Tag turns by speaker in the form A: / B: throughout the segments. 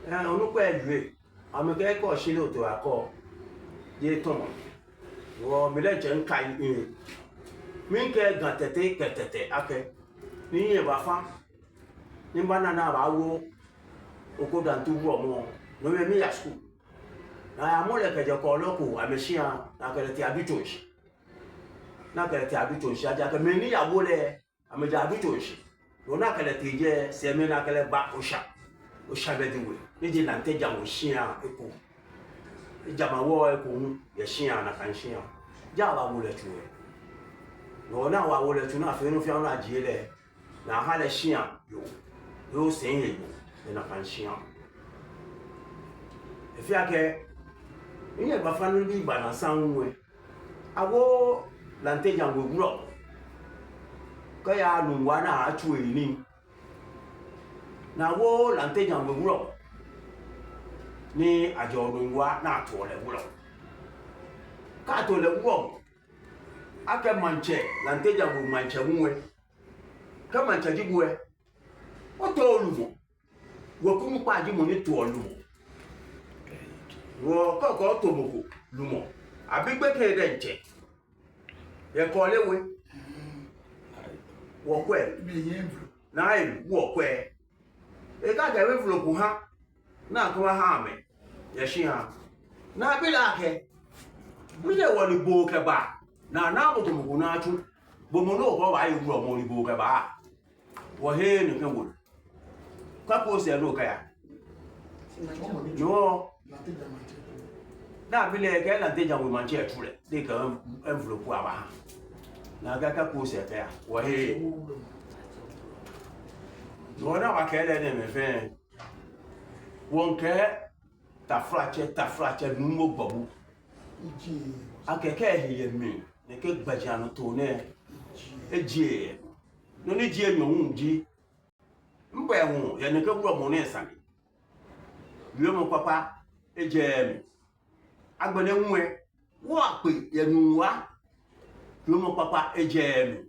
A: On nous peut jouer. On me fait quoi chez l'autre accord. Des tons. Ou me l'a un caille. Min ke gantete ketete ake. Ni ye ba fa. Ni banana ba wo. Oko dan tu wo mo. No me mi ya school. Na ya mo le ke je ko loko ameshia na ke ti abitoshi. Na ke ti abitoshi aja ke me ni ya wo le ameja abitoshi. No na ke le ti je se me na ke le ba osha. Osha be di we. Ni je na te jam oshia eko. Jama wo eko ye shia na kan shia. Ja ba wo le tuwe. No na wa wo le tu na fe no fi na je le. Na ha le shia yo. Yo sen ye yo. Na kan shia. If you are in a family by a sound way, I go Lantejan will grow. Kaya Nungwana actually. Now, wo Lantejan will grow. Ni a Jorunwa not to a grow. Cato the grow. I can manche, Lantejan will manche one. Come and tell you what told you? Wokum Paji money to a lumo. Wo koko to moko lumo abigbe ke de nche ye ko lewe wo kwe na ilu wo kwe e ka ga we flo ku ha na ko ha me ye shi ha na bi la ke bu ye wo ni bo ke ba na mo to moko na chu bo mo no ko ba ye wu mo ni bo ke ba wo he ni ke wo ka ko se no ka ya no na bile ke la deja we manche tule de ka envelope aba na ga ka ko se ka ya wo he no na wa ke le de me fe won ke ta frache nu mo gbobu akeke he ye mi ne ke gbaja no to ne eji no ni ji enyo hu ji mbe hu ye ne ke buro mo ne sami wi mo papa eje mi agbene nwe wo ape yenuwa yomo papa ejemi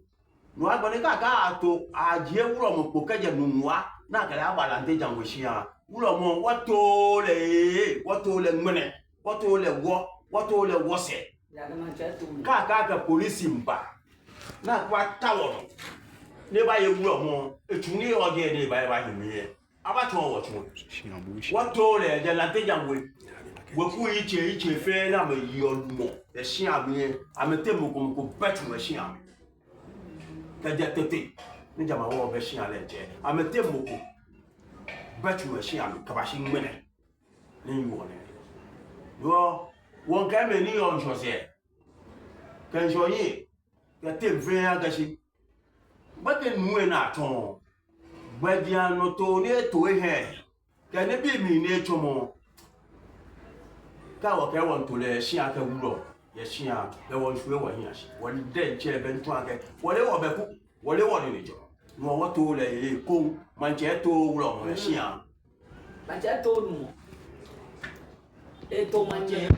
A: no agbene ka to aje wuro mo po keje nuwa na kala abalante jango shia wuro mo wato le ngene wato le wose ka police mba na kwa tawo ne ba ye wuro mo etuni oje ne ba himi abato wo tun wato le jalante jango woku iche fe na me yomo e shin ami amete moko betu me shin ami kaje tete ni jama wo be shin ale je amete moko betu me shin ami kabashi ngene ni wone yo won ka me ni on jose kan joyi ya te ve agashi bate nuwe na ton gbadia no to ni to he ka ne bi mi ni chomo ka wo ke won to le shi aka wuro ye shi a le won shwe wo hin ashi won de che be ntu aka wole wo be ku wole wo ni jo no wo to le e ko man che to wuro mo shi a
B: ma che to nu e to man che